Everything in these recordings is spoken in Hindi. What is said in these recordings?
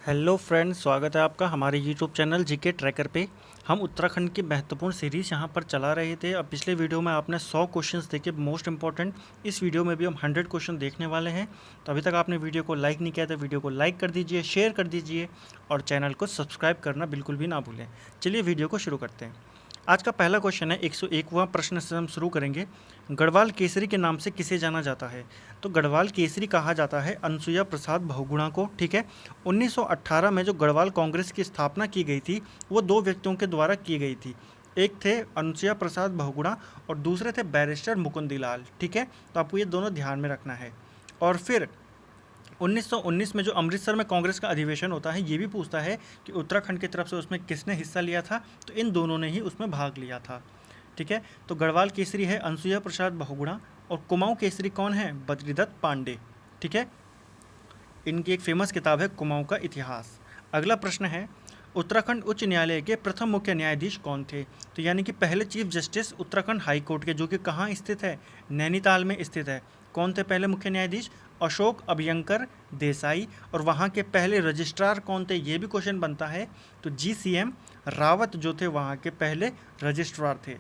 हेलो फ्रेंड्स, स्वागत है आपका हमारे यूट्यूब चैनल जीके ट्रैकर पे। हम उत्तराखंड की महत्वपूर्ण सीरीज़ यहाँ पर चला रहे थे। अब पिछले वीडियो में आपने 100 क्वेश्चंस देखे मोस्ट इंपॉर्टेंट। इस वीडियो में भी हम 100 क्वेश्चन देखने वाले हैं। तो अभी तक आपने वीडियो को लाइक नहीं किया तो वीडियो को लाइक कर दीजिए, शेयर कर दीजिए और चैनल को सब्सक्राइब करना बिल्कुल भी ना भूलें। चलिए वीडियो को शुरू करते हैं। आज का पहला क्वेश्चन है 101वां प्रश्न से हम शुरू करेंगे। गढ़वाल केसरी के नाम से किसे जाना जाता है? तो गढ़वाल केसरी कहा जाता है अनसुईया प्रसाद बहुगुणा को। ठीक है। 1918 में जो गढ़वाल कांग्रेस की स्थापना की गई थी वो दो व्यक्तियों के द्वारा की गई थी। एक थे अनसुईया प्रसाद बहुगुणा और दूसरे थे बैरिस्टर मुकुंदीलाल। ठीक है, तो आपको ये दोनों ध्यान में रखना है। और फिर 1919 में जो अमृतसर में कांग्रेस का अधिवेशन होता है ये भी पूछता है कि उत्तराखंड की तरफ से उसमें किसने हिस्सा लिया था? तो इन दोनों ने ही उसमें भाग लिया था। ठीक है, तो गढ़वाल केसरी है अनसुईया प्रसाद बहुगुणा और कुमाऊं केसरी कौन है? बद्रीदत्त पांडे। ठीक है, इनकी एक फेमस किताब है कुमाऊं का इतिहास। अगला प्रश्न है उत्तराखंड उच्च न्यायालय के प्रथम मुख्य न्यायाधीश कौन थे? तो यानी कि पहले chief justice Uttarakhand high court के, जो कि कहाँ स्थित है? नैनीताल में स्थित है। कौन थे पहले मुख्य न्यायाधीश? अशोक अभयंकर देसाई। और वहाँ के पहले रजिस्ट्रार कौन थे? ये भी क्वेश्चन बनता है। तो GCM रावत जो थे वहाँ के पहले रजिस्ट्रार थे।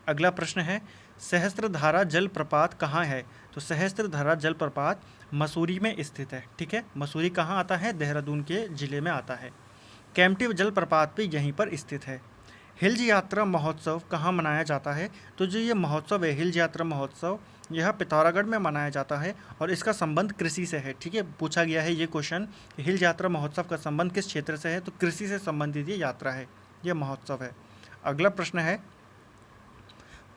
अगला प्रश्न है सहस्त्रधारा जलप्रपात कहाँ है? तो सहस्त्रधारा जलप्रपात मसूरी में स्थित है। ठीक है, मसूरी कहाँ आता है? देहरादून के ज़िले में आता है। केम्प्टी जलप्रपात भी यहीं पर स्थित है। हिल्स यात्रा महोत्सव कहाँ मनाया जाता है? तो जो ये महोत्सव है हिल्स यात्रा महोत्सव, यह पिथौरागढ़ में मनाया जाता है और इसका संबंध कृषि से है। ठीक है, पूछा गया है ये क्वेश्चन, हिल्स यात्रा महोत्सव का संबंध किस क्षेत्र से है? तो कृषि से संबंधित ये यात्रा है, ये महोत्सव है। अगला प्रश्न है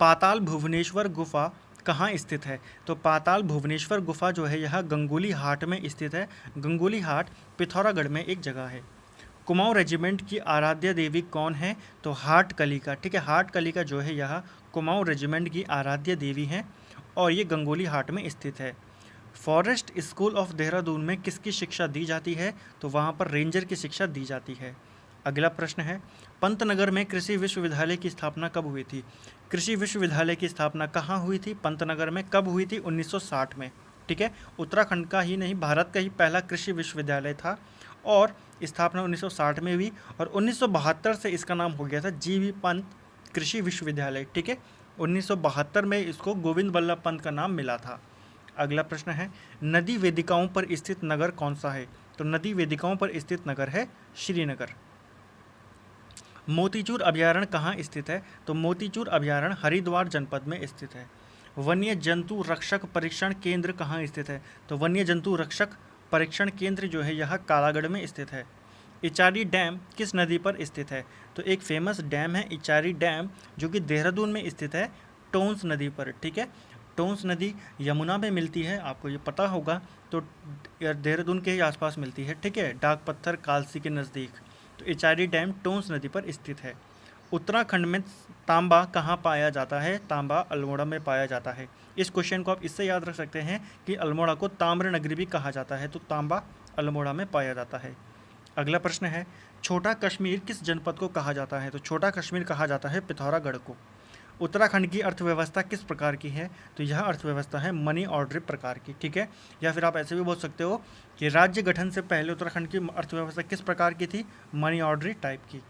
पाताल भुवनेश्वर गुफा कहाँ स्थित है? तो पाताल भुवनेश्वर गुफा जो है यह गंगोली हाट में स्थित है। गंगोली हाट पिथौरागढ़ में एक जगह है। कुमाऊं रेजिमेंट की आराध्य देवी कौन है? तो हाट कलिका। ठीक है, हाट कलिका जो है यह कुमाऊं रेजिमेंट की आराध्य देवी है और ये गंगोली हाट में स्थित है। फॉरेस्ट स्कूल ऑफ देहरादून में किसकी शिक्षा दी जाती है? तो वहाँ पर रेंजर की शिक्षा दी जाती है। अगला प्रश्न है पंतनगर में कृषि विश्वविद्यालय की स्थापना कब हुई थी? कृषि विश्वविद्यालय की स्थापना कहाँ हुई थी? पंतनगर में। कब हुई थी? 1960 में। ठीक है, उत्तराखंड का ही नहीं भारत का ही पहला कृषि विश्वविद्यालय था और स्थापना 1960 में हुई और 1972 से इसका नाम हो गया था GV पंत कृषि विश्वविद्यालय। ठीक है, 1972 में इसको गोविंद बल्लभ पंत का नाम मिला था। अगला प्रश्न है नदी वेदिकाओं पर स्थित नगर कौन सा है? तो नदी वेदिकाओं पर स्थित नगर है श्रीनगर। मोतीचूर अभयारण्य कहाँ स्थित है? तो मोतीचूर अभयारण्य हरिद्वार जनपद में स्थित है। वन्य जंतु रक्षक परीक्षण केंद्र कहाँ स्थित है? तो वन्य जंतु रक्षक परीक्षण केंद्र जो है यह कालागढ़ में स्थित है। इचारी डैम किस नदी पर स्थित है? तो एक फेमस डैम है इचारी डैम जो कि देहरादून में स्थित है, टोंस नदी पर। ठीक है, टोंस नदी यमुना में मिलती है, आपको ये पता होगा। तो देहरादून के ही आसपास मिलती है। ठीक है, डाक पत्थर कालसी के नज़दीक। तो इचारी डैम टोंस नदी पर स्थित है। उत्तराखंड में तांबा कहाँ पाया जाता है? तांबा अल्मोड़ा में पाया जाता है। इस क्वेश्चन को आप इससे याद रख सकते हैं कि अल्मोड़ा को ताम्र नगरी भी कहा जाता है, तो तांबा अल्मोड़ा में पाया जाता है। अगला प्रश्न है छोटा कश्मीर किस जनपद को कहा जाता है? तो छोटा कश्मीर कहा जाता है पिथौरागढ़ को। उत्तराखंड की अर्थव्यवस्था किस प्रकार की है? तो यह अर्थव्यवस्था है मनी ऑर्डर प्रकार की। ठीक है, या फिर आप ऐसे भी बोल सकते हो कि राज्य गठन से पहले उत्तराखंड की अर्थव्यवस्था किस प्रकार की थी? मनी ऑर्डर टाइप की।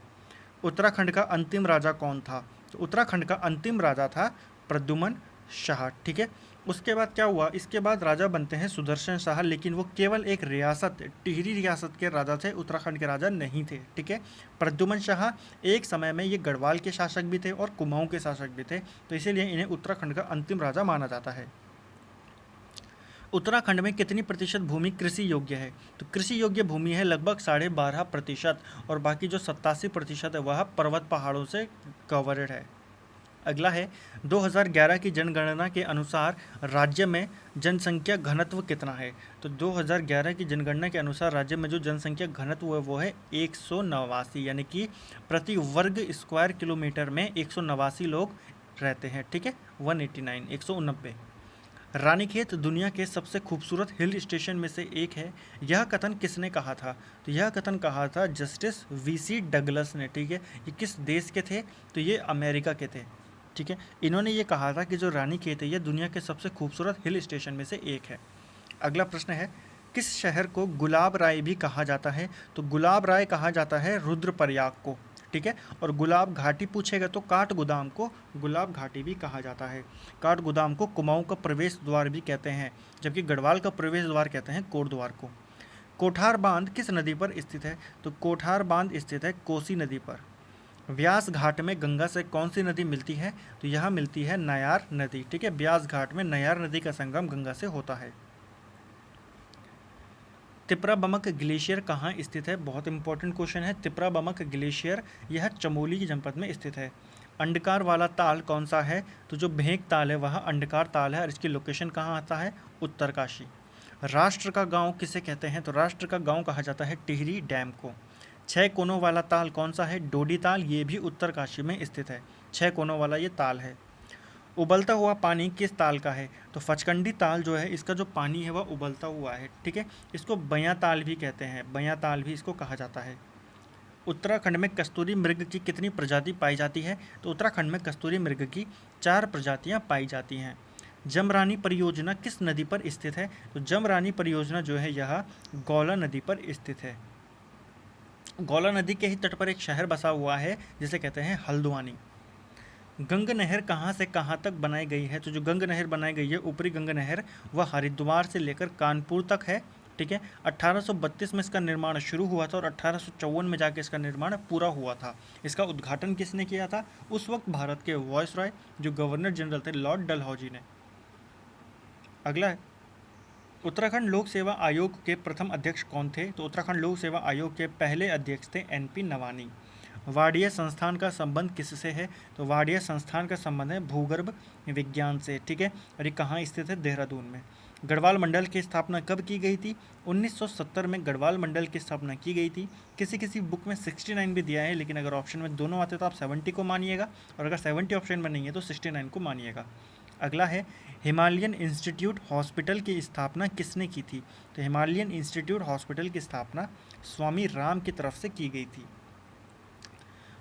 उत्तराखंड का अंतिम राजा कौन था? तो उत्तराखंड का अंतिम राजा था प्रद्युमन शाह। ठीक है, उसके बाद क्या हुआ? इसके बाद राजा बनते हैं सुदर्शन शाह, लेकिन वो केवल एक रियासत टिहरी रियासत के राजा थे, उत्तराखंड के राजा नहीं थे। ठीक है, प्रद्युमन शाह एक समय में ये गढ़वाल के शासक भी थे और कुमाऊं के शासक भी थे, तो इसीलिए इन्हें उत्तराखंड का अंतिम राजा माना जाता है। उत्तराखंड में कितनी प्रतिशत भूमि कृषि योग्य है? तो कृषि योग्य भूमि है लगभग 12.5% और बाकी जो 87% है वह पर्वत पहाड़ों से कवर्ड है। अगला है 2011 की जनगणना के अनुसार राज्य में जनसंख्या घनत्व कितना है? तो 2011 की जनगणना के अनुसार राज्य में जो जनसंख्या घनत्व है वो है 189, यानी कि प्रति वर्ग स्क्वायर किलोमीटर में 189 लोग रहते हैं। ठीक है, 189 189। रानीखेत दुनिया के सबसे खूबसूरत हिल स्टेशन में से एक है, यह कथन किसने कहा था? तो यह कथन कहा था जस्टिस VC डगलस ने। ठीक है, ये किस देश के थे? तो ये अमेरिका के थे। ठीक है, इन्होंने ये कहा था कि जो रानीखेत है यह दुनिया के सबसे खूबसूरत हिल स्टेशन में से एक है। अगला प्रश्न है किस शहर को गुलाब राय भी कहा जाता है? तो गुलाब राय कहा जाता है रुद्रप्रयाग को, ठीक है। और गुलाब घाटी पूछेगा तो काठगोदाम को गुलाब घाटी भी कहा जाता है। काठगोदाम को कुमाऊं का प्रवेश द्वार भी कहते हैं, जबकि गढ़वाल का प्रवेश द्वार कहते हैं कोटद्वार को। कोठार बांध किस नदी पर स्थित है? तो कोठार बांध स्थित है कोसी नदी पर। व्यास घाट में गंगा से कौन सी नदी मिलती है? तो यह मिलती है नयार नदी, ठीक है। व्यास घाट में नयार नदी का संगम गंगा से होता है। तिपराबमक ग्लेशियर कहाँ स्थित है? बहुत इंपॉर्टेंट क्वेश्चन है। तिपराबमक ग्लेशियर यह चमोली जनपद में स्थित है। अंडकार वाला ताल कौन सा है? तो जो भेंक ताल है वह अंडकार ताल है और इसकी लोकेशन कहाँ आता है? उत्तरकाशी। राष्ट्र का गांव किसे कहते हैं? तो राष्ट्र का गांव कहा जाता है टिहरी डैम को। 6 कोनों वाला ताल कौन सा है? डोडी ताल, ये भी उत्तरकाशी में स्थित है। 6 कोनों वाला ये ताल है। उबलता हुआ पानी किस ताल का है? तो फचकंडी ताल जो है इसका जो पानी है वह उबलता हुआ है, ठीक है। इसको बयां ताल भी कहते हैं, बयां ताल भी इसको कहा जाता है। उत्तराखंड में कस्तूरी मृग की कितनी प्रजाति पाई जाती है? तो उत्तराखंड में कस्तूरी मृग की 4 प्रजातियां पाई जाती हैं। जमरानी परियोजना किस नदी पर स्थित है? तो जमरानी परियोजना जो है यह गौला नदी पर स्थित है। गौला नदी के ही तट पर एक शहर बसा हुआ है जिसे कहते हैं हल्द्वानी। गंग नहर कहाँ से कहाँ तक बनाई गई है? तो जो गंग नहर बनाई गई है, ऊपरी गंग नहर, वह हरिद्वार से लेकर कानपुर तक है, ठीक है। 1832 में इसका निर्माण शुरू हुआ था और 1854 में जाके इसका निर्माण पूरा हुआ था। इसका उद्घाटन किसने किया था? उस वक्त भारत के वायसराय जो गवर्नर जनरल थे लॉर्ड डलहौजी ने। अगला है, उत्तराखंड लोक सेवा आयोग के प्रथम अध्यक्ष कौन थे? तो उत्तराखंड लोक सेवा आयोग के पहले अध्यक्ष थे NP नवानी। वाडिया संस्थान का संबंध किससे है? तो वाडिया संस्थान का संबंध है भूगर्भ विज्ञान से, ठीक है। और ये कहाँ स्थित है? देहरादून में। गढ़वाल मंडल की स्थापना कब की गई थी? 1970 में गढ़वाल मंडल की स्थापना की गई थी। किसी किसी बुक में 69 भी दिया है, लेकिन अगर ऑप्शन में दोनों आते तो आप 70 को मानिएगा, और अगर 70 ऑप्शन में नहीं है तो 69 को मानिएगा। अगला है, हिमालयन इंस्टीट्यूट हॉस्पिटल की स्थापना किसने की थी? तो हिमालयन इंस्टीट्यूट हॉस्पिटल की स्थापना स्वामी राम की तरफ से की गई थी।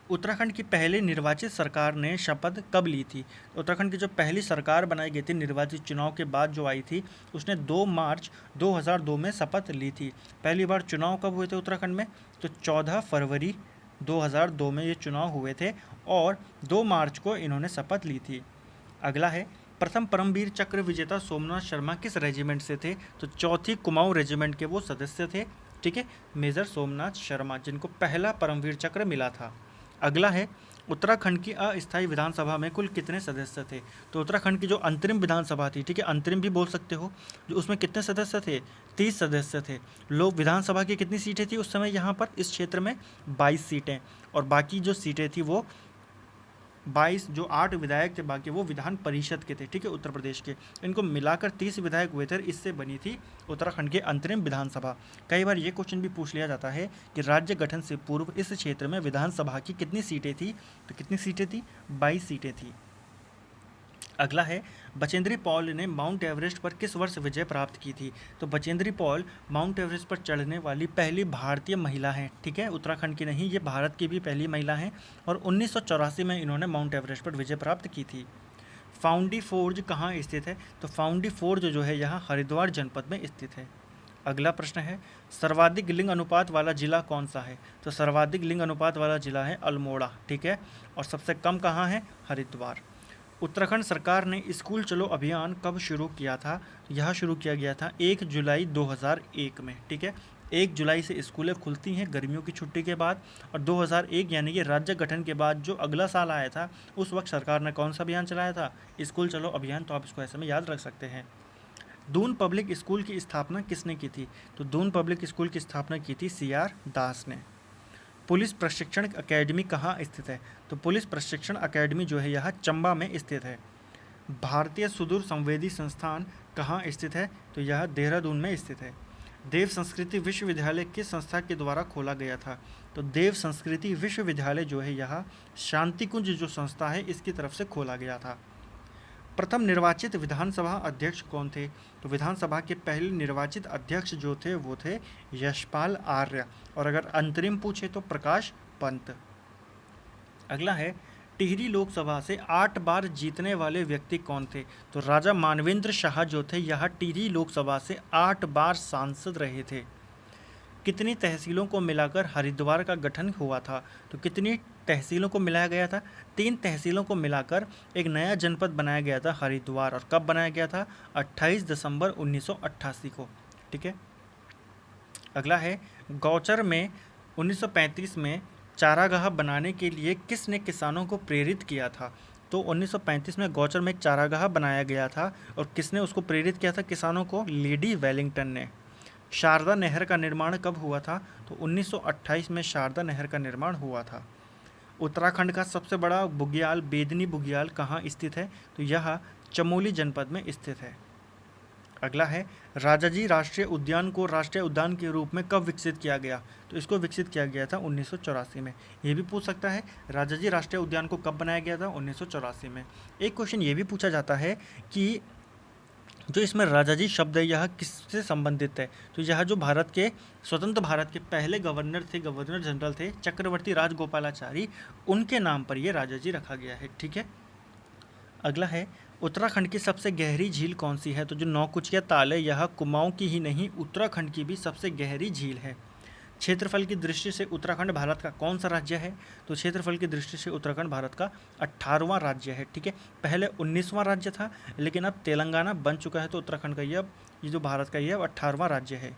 उत्तराखंड की पहली निर्वाचित सरकार ने शपथ कब ली थी? उत्तराखंड की जो पहली सरकार बनाई गई थी निर्वाचित चुनाव के बाद जो आई थी, उसने 2 मार्च 2002 में शपथ ली थी। पहली बार चुनाव कब हुए थे उत्तराखंड में? तो 14 फरवरी 2002 में ये चुनाव हुए थे और 2 मार्च को इन्होंने शपथ ली थी। अगला है, प्रथम परमवीर चक्र विजेता सोमनाथ शर्मा किस रेजिमेंट से थे? तो 4थी कुमाऊं रेजिमेंट के वो सदस्य थे, ठीक है। मेजर सोमनाथ शर्मा, जिनको पहला परमवीर चक्र मिला था। अगला है, उत्तराखंड की अस्थायी विधानसभा में कुल कितने सदस्य थे? तो उत्तराखंड की जो अंतरिम विधानसभा थी, ठीक है, अंतरिम भी बोल सकते हो, जो उसमें कितने सदस्य थे? 30 सदस्य थे। लोक विधानसभा की कितनी सीटें थी उस समय यहाँ पर इस क्षेत्र में? 22 सीटें। और बाकी जो सीटें थी वो 22, जो 8 विधायक थे बाकी वो विधान परिषद के थे, ठीक है, उत्तर प्रदेश के। इनको मिलाकर 30 विधायक हुए थे, इससे बनी थी उत्तराखंड के अंतरिम विधानसभा। कई बार ये क्वेश्चन भी पूछ लिया जाता है कि राज्य गठन से पूर्व इस क्षेत्र में विधानसभा की कितनी सीटें थी? तो कितनी सीटें थी? 22 सीटें थी। अगला है, बचेंद्री पॉल ने माउंट एवरेस्ट पर किस वर्ष विजय प्राप्त की थी? तो बचेंद्री पॉल माउंट एवरेस्ट पर चढ़ने वाली पहली भारतीय महिला हैं, ठीक है, उत्तराखंड की नहीं, ये भारत की भी पहली महिला हैं और 1984 में इन्होंने माउंट एवरेस्ट पर विजय प्राप्त की थी। फाउंडी फोर्ज कहाँ स्थित है? तो फाउंडी फोर्ज जो है यहाँ हरिद्वार जनपद में स्थित है। अगला प्रश्न है, सर्वाधिक लिंग अनुपात वाला जिला कौन सा है? तो सर्वाधिक लिंग अनुपात वाला जिला है अल्मोड़ा, ठीक है, और सबसे कम कहाँ है? हरिद्वार। उत्तराखंड सरकार ने स्कूल चलो अभियान कब शुरू किया था? यह शुरू किया गया था 1 जुलाई 2001 में, ठीक है। 1 जुलाई से स्कूलें खुलती हैं गर्मियों की छुट्टी के बाद, और 2001 यानी कि राज्य गठन के बाद जो अगला साल आया था उस वक्त सरकार ने कौन सा अभियान चलाया था? स्कूल चलो अभियान। तो आप इसको ऐसे में याद रख सकते हैं। दून पब्लिक स्कूल की स्थापना किसने की थी? तो दून पब्लिक स्कूल की स्थापना की थी CR दास ने। पुलिस प्रशिक्षण अकेडमी कहाँ स्थित है? तो पुलिस प्रशिक्षण अकेडमी जो है यह चंबा में स्थित है। भारतीय सुदूर संवेदी संस्थान कहाँ स्थित है? तो यह देहरादून में स्थित है। देव संस्कृति विश्वविद्यालय किस संस्था के द्वारा खोला गया था? तो देव संस्कृति विश्वविद्यालय जो है यह शांतिकुंज जो संस्था है इसकी तरफ से खोला गया था। प्रथम निर्वाचित विधानसभा अध्यक्ष कौन थे? तो विधानसभा के पहले निर्वाचित अध्यक्ष जो थे वो थे यशपाल आर्य, और अगर अंतरिम पूछे तो प्रकाश पंत। अगला है, टिहरी लोकसभा से 8 बार जीतने वाले व्यक्ति कौन थे? तो राजा मानवेंद्र शाह जो थे यह टिहरी लोकसभा से 8 बार सांसद रहे थे। कितनी तहसीलों को मिलाकर हरिद्वार का गठन हुआ था? तो कितनी तहसीलों को मिलाया गया था? 3 तहसीलों को मिलाकर एक नया जनपद बनाया गया था हरिद्वार। और कब बनाया गया था? 28 दिसंबर 1988 को। ठीक है। अगला है, गौचर में 1935 में चारागाह बनाने के लिए किसने किसानों को प्रेरित किया था? तो 1935 में गौचर में एक चारागाह बनाया गया था और किसने उसको प्रेरित किया था किसानों को? लेडी वेलिंगटन ने। शारदा नहर का निर्माण कब हुआ था? तो 1928 में शारदा नहर का निर्माण हुआ था। उत्तराखंड का सबसे बड़ा बुग्याल बेदनी बुग्याल कहाँ स्थित है? तो यह चमोली जनपद में स्थित है। अगला है, राजाजी राष्ट्रीय उद्यान को राष्ट्रीय उद्यान के रूप में कब विकसित किया गया? तो इसको विकसित किया गया था 1984 में। ये भी पूछ सकता है, राजाजी राष्ट्रीय उद्यान को कब बनाया गया था? 1984 में। एक क्वेश्चन ये भी पूछा जाता है कि जो इसमें राजाजी शब्द है यह किससे संबंधित है? तो यह जो भारत के स्वतंत्र भारत के पहले गवर्नर थे, गवर्नर जनरल थे चक्रवर्ती राजगोपालाचारी, उनके नाम पर यह राजाजी रखा गया है। ठीक है। अगला है, उत्तराखंड की सबसे गहरी झील कौन सी है? तो जो नौकुचिया ताल है यह कुमाऊं की ही नहीं उत्तराखंड की भी सबसे गहरी झील है। क्षेत्रफल की दृष्टि से उत्तराखंड भारत का कौन सा राज्य है? तो क्षेत्रफल की दृष्टि से उत्तराखंड भारत का 18वां राज्य है। ठीक है। पहले 19वां राज्य था, लेकिन अब तेलंगाना बन चुका है, तो उत्तराखंड का ये जो भारत का ये अब 18वां राज्य है।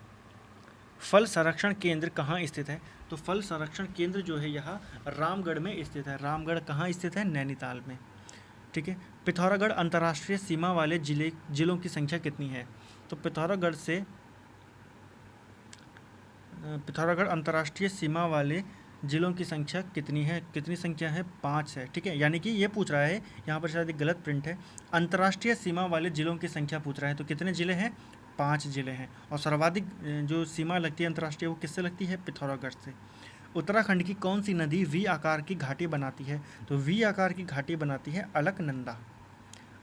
फल संरक्षण केंद्र कहाँ स्थित है? तो फल संरक्षण केंद्र जो है यह रामगढ़ में स्थित है। रामगढ़ कहाँ स्थित है? नैनीताल में। ठीक है। पिथौरागढ़ अंतर्राष्ट्रीय सीमा वाले जिलों की संख्या कितनी है? तो पिथौरागढ़ अंतर्राष्ट्रीय सीमा वाले जिलों की संख्या कितनी है? कितनी संख्या है? 5 है। ठीक है। यानी कि ये पूछ रहा है, यहाँ पर शायद एक गलत प्रिंट है, अंतर्राष्ट्रीय सीमा वाले जिलों की संख्या पूछ रहा है। तो कितने जिले हैं? 5 जिले हैं। और सर्वाधिक जो सीमा लगती है अंतर्राष्ट्रीय वो किससे लगती है? पिथौरागढ़ से। उत्तराखंड की कौन सी नदी वी आकार की घाटी बनाती है? तो वी आकार की घाटी बनाती है अलकनंदा।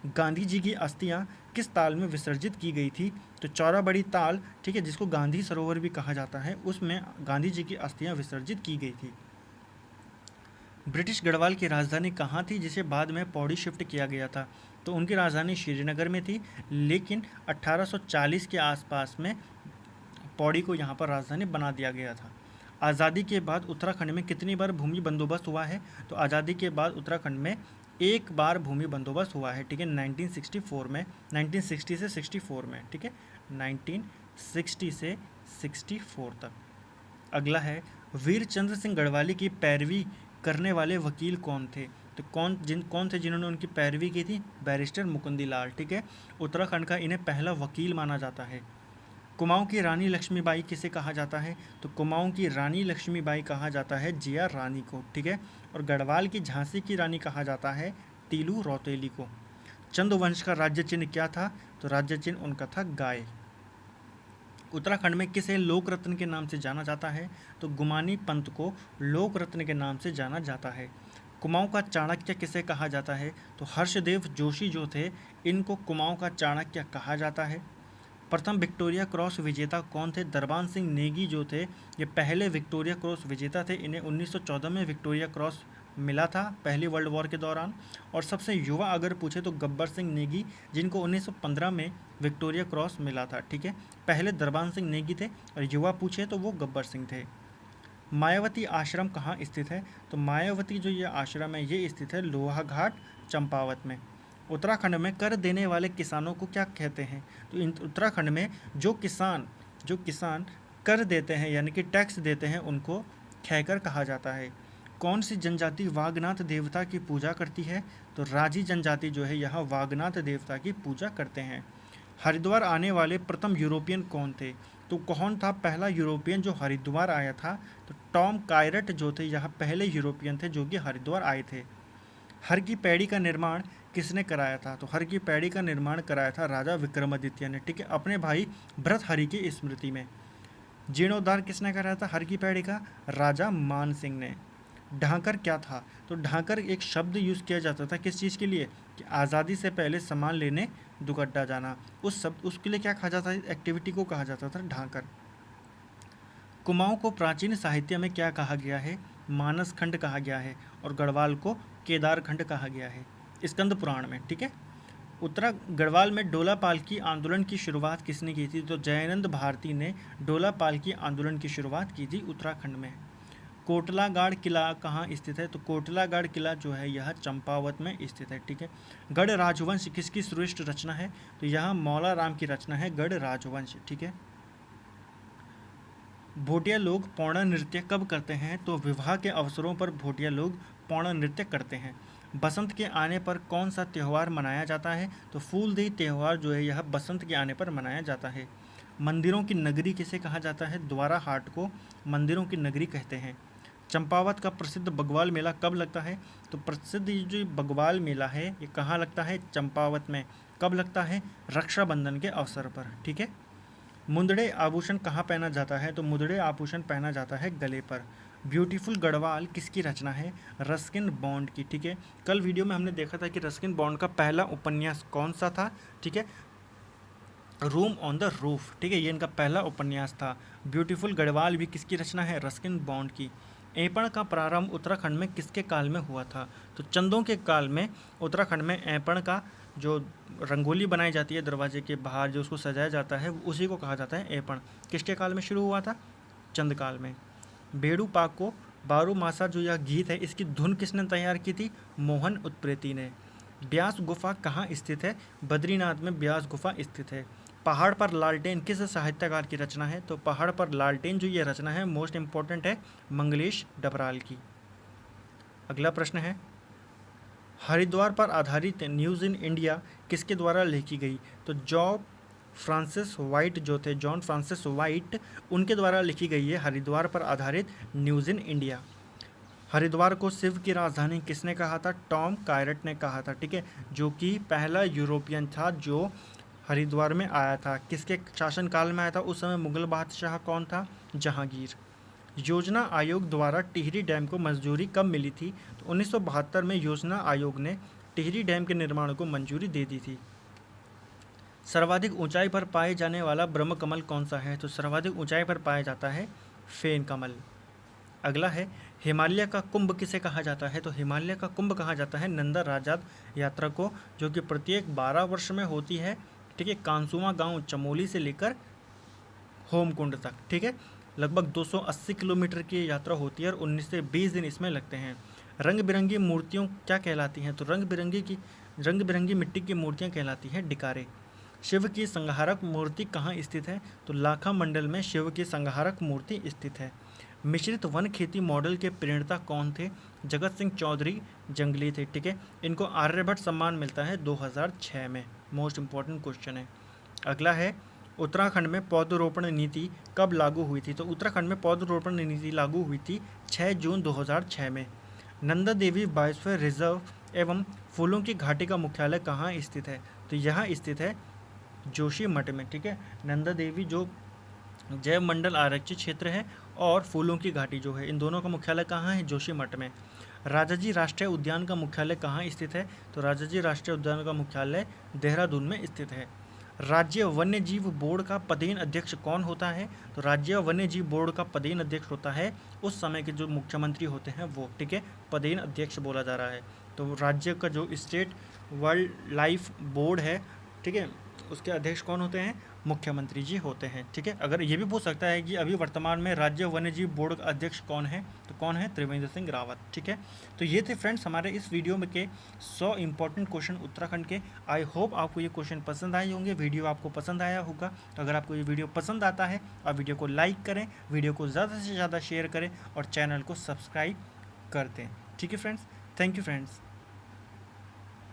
गांधी जी की अस्थियां किस ताल में विसर्जित की गई थी? तो चौराबड़ी ताल, ठीक है, जिसको गांधी सरोवर भी कहा जाता है, उसमें गांधी जी की अस्थियां विसर्जित की गई थी। ब्रिटिश गढ़वाल की राजधानी कहाँ थी जिसे बाद में पौड़ी शिफ्ट किया गया था? तो उनकी राजधानी श्रीनगर में थी, लेकिन 1840 के आसपास में पौड़ी को यहाँ पर राजधानी बना दिया गया था। आज़ादी के बाद उत्तराखंड में कितनी बार भूमि बंदोबस्त हुआ है? तो आज़ादी के बाद उत्तराखंड में एक बार भूमि बंदोबस्त हुआ है। ठीक है। 1964 में, 1960 से 64 में। ठीक है। 1960 से 64 तक। अगला है, वीर चंद्र सिंह गढ़वाली की पैरवी करने वाले वकील कौन थे? तो कौन थे जिन्होंने उनकी पैरवी की थी? बैरिस्टर मुकुंदी लाल। ठीक है। उत्तराखंड का इन्हें पहला वकील माना जाता है। कुमाऊं की रानी लक्ष्मीबाई किसे कहा जाता है? तो कुमाऊं की रानी लक्ष्मीबाई कहा जाता है जिया रानी को। ठीक है। और गढ़वाल की झांसी की रानी कहा जाता है तीलू रौतेली को। चंद्रवंश का राज्य चिन्ह क्या था? तो राज्य चिन्ह उनका था गाय। उत्तराखंड में किसे लोक रत्न के नाम से जाना जाता है? तो गुमानी पंत को लोक रत्न के नाम से जाना जाता है। कुमाऊं का चाणक्य किसे कहा जाता है? तो हर्षदेव जोशी जो थे, इनको कुमाऊं का चाणक्य कहा जाता है। प्रथम विक्टोरिया क्रॉस विजेता कौन थे? दरबान सिंह नेगी जो थे, ये पहले विक्टोरिया क्रॉस विजेता थे। इन्हें 1914 में विक्टोरिया क्रॉस मिला था पहली वर्ल्ड वॉर के दौरान। और सबसे युवा अगर पूछे तो गब्बर सिंह नेगी, जिनको 1915 में विक्टोरिया क्रॉस मिला था। ठीक है। पहले दरबान सिंह नेगी थे और युवा पूछे तो वो गब्बर सिंह थे। मायावती आश्रम कहाँ स्थित है? तो मायावती जो ये आश्रम है ये स्थित है लोहाघाट चंपावत में। उत्तराखंड में कर देने वाले किसानों को क्या कहते हैं? तो उत्तराखंड में जो किसान कर देते हैं यानी कि टैक्स देते हैं उनको खैकर कहा जाता है। कौन सी जनजाति वागनाथ देवता की पूजा करती है? तो राजी जनजाति जो है यहाँ वागनाथ देवता की पूजा करते हैं। हरिद्वार आने वाले प्रथम यूरोपियन कौन थे? तो कौन था पहला यूरोपियन जो हरिद्वार आया था? तो टॉम कायरट जो थे यहाँ पहले यूरोपियन थे जो कि हरिद्वार आए थे। हर की पैड़ी का निर्माण किसने कराया था? तो हर की पैड़ी का निर्माण कराया था राजा विक्रमादित्य ने। ठीक है। अपने भाई भरतहरि की स्मृति में। जीर्णोद्धार किसने कराया था हर की पैड़ी का? राजा मान सिंह ने। ढांकर क्या था? तो ढांकर एक शब्द यूज़ किया जाता था किस चीज़ के लिए? कि आज़ादी से पहले सामान लेने दुगड्डा जाना। उसके लिए क्या कहा जाता है? एक्टिविटी को कहा जाता था ढांकर। कुमाऊं को प्राचीन साहित्य में क्या कहा गया है? मानस खंड कहा गया है। और गढ़वाल को केदारखंड कहा गया है? स्कंद पुराण में, ठीक है। उत्तरा गढ़वाल में डोला पालकी आंदोलन की शुरुआत किसने की थी? तो जयानंद भारती ने डोला पालकी आंदोलन की शुरुआत की थी उत्तराखंड में। कोटलागाड़ किला कहाँ स्थित है? तो कोटलागाड़ किला जो है यह चंपावत में स्थित है, ठीक है। गढ़ राजवंश किसकी श्रेष्ठ रचना है? तो यह मौला राम की रचना है गढ़ राजवंश, ठीक है। भोटिया लोग पौड़ा नृत्य कब करते हैं? तो विवाह के अवसरों पर भोटिया लोग पौड़ा नृत्य करते हैं। बसंत के आने पर कौन सा त्यौहार मनाया जाता है? तो फूलदेई त्यौहार जो है यह बसंत के आने पर मनाया जाता है। मंदिरों की नगरी किसे कहा जाता है? द्वारा हाट को मंदिरों की नगरी कहते हैं। चंपावत का प्रसिद्ध बग्वाल मेला कब लगता है? तो प्रसिद्ध जो बग्वाल मेला है ये कहाँ लगता है? चंपावत में। कब लगता है? रक्षाबंधन के अवसर पर, ठीक है। मुंदड़े आभूषण कहाँ पहना जाता है? तो मुंदड़े आभूषण पहना जाता है गले पर। ब्यूटीफुल गढ़वाल किसकी रचना है? रस्किन बॉन्ड की, ठीक है। कल वीडियो में हमने देखा था कि रस्किन बॉन्ड का पहला उपन्यास कौन सा था, ठीक है, रूम ऑन द रूफ, ठीक है, ये इनका पहला उपन्यास था। ब्यूटीफुल गढ़वाल भी किसकी रचना है? रस्किन बॉन्ड की। ऐपण का प्रारंभ उत्तराखंड में किसके काल में हुआ था? तो चंदों के काल में उत्तराखंड में ऐपण का जो रंगोली बनाई जाती है दरवाजे के बाहर, जो उसको सजाया जाता है, उसी को कहा जाता है ऐपण। किसके काल में शुरू हुआ था? चंद काल में। बेड़ू पाको बारू मासा जो यह गीत है इसकी धुन किसने तैयार की थी? मोहन उत्प्रेती ने। ब्यास गुफा कहाँ स्थित है? बद्रीनाथ में ब्यास गुफा स्थित है। पहाड़ पर लालटेन किस साहित्यकार की रचना है? तो पहाड़ पर लालटेन जो ये रचना है मोस्ट इंपॉर्टेंट है मंगलेश डबराल की। अगला प्रश्न है, हरिद्वार पर आधारित न्यूज़ इन इंडिया किसके द्वारा लिखी गई? तो जॉन फ्रांसिस वाइट जो थे, जॉन फ्रांसिस वाइट, उनके द्वारा लिखी गई है हरिद्वार पर आधारित न्यूज़ इन इंडिया। हरिद्वार को शिव की राजधानी किसने कहा था? टॉम कायरट ने कहा था, ठीक है, जो कि पहला यूरोपियन था जो हरिद्वार में आया था। किसके शासनकाल में आया था? उस समय मुगल बादशाह कौन था? जहांगीर। योजना आयोग द्वारा टिहरी डैम को मंजूरी कब मिली थी? तो 1972 में योजना आयोग ने टिहरी डैम के निर्माण को मंजूरी दे दी थी। सर्वाधिक ऊंचाई पर पाए जाने वाला ब्रह्म कमल कौन सा है? तो सर्वाधिक ऊंचाई पर पाया जाता है फेन कमल। अगला है, हिमालय का कुंभ किसे कहा जाता है? तो हिमालय का कुंभ कहा जाता है नंदा राजात यात्रा को, जो कि प्रत्येक 12 वर्ष में होती है, ठीक है। कांसुआ गांव चमोली से लेकर होमकुंड तक, ठीक है, लगभग 280 किलोमीटर की यात्रा होती है और 19 से 20 दिन इसमें लगते हैं। रंग बिरंगी मूर्तियों क्या कहलाती हैं? तो रंग बिरंगी मिट्टी की मूर्तियाँ कहलाती हैं डिकारे। शिव की संहारक मूर्ति कहाँ स्थित है? तो लाखा मंडल में शिव की संहारक मूर्ति स्थित है। मिश्रित वन खेती मॉडल के प्रणेता कौन थे? जगत सिंह चौधरी जंगली थे, ठीक है। इनको आर्यभट्ट सम्मान मिलता है 2006 में। मोस्ट इंपॉर्टेंट क्वेश्चन है। अगला है, उत्तराखंड में पौधरोपण नीति कब लागू हुई थी? तो उत्तराखंड में पौधरोपण नीति लागू हुई थी 6 जून 2006 में। नंदा देवी बायोस्फीयर रिजर्व एवं फूलों की घाटी का मुख्यालय कहाँ स्थित है? तो यहाँ स्थित है जोशीमठ में, ठीक है। नंदा देवी जो जैव मंडल आरक्षित क्षेत्र है और फूलों की घाटी जो है, इन दोनों का मुख्यालय कहाँ है? जोशीमठ में। राजाजी राष्ट्रीय उद्यान का मुख्यालय कहाँ स्थित है? तो राजाजी राष्ट्रीय उद्यान का मुख्यालय देहरादून में स्थित है। राज्य वन्य जीव बोर्ड का पदेन अध्यक्ष कौन होता है? तो राज्य वन्य जीव बोर्ड का पदेन अध्यक्ष होता है उस समय के जो मुख्यमंत्री होते हैं वो, ठीक है, पदेन अध्यक्ष बोला जा रहा है। तो राज्य का जो स्टेट वाइल्ड लाइफ बोर्ड है, ठीक है, उसके अध्यक्ष कौन होते हैं? मुख्यमंत्री जी होते हैं, ठीक है। अगर ये भी पूछ सकता है कि अभी वर्तमान में राज्य वन्यजीव बोर्ड का अध्यक्ष कौन है, तो कौन है? त्रिवेंद्र सिंह रावत, ठीक है। तो ये थे फ्रेंड्स हमारे इस वीडियो में के 100 इंपॉर्टेंट क्वेश्चन उत्तराखंड के। आई होप आपको ये क्वेश्चन पसंद आए होंगे, वीडियो आपको पसंद आया होगा। तो अगर आपको ये वीडियो पसंद आता है आप वीडियो को लाइक करें, वीडियो को ज़्यादा से ज़्यादा शेयर करें और चैनल को सब्सक्राइब कर दें, ठीक है फ्रेंड्स। Thank you friends.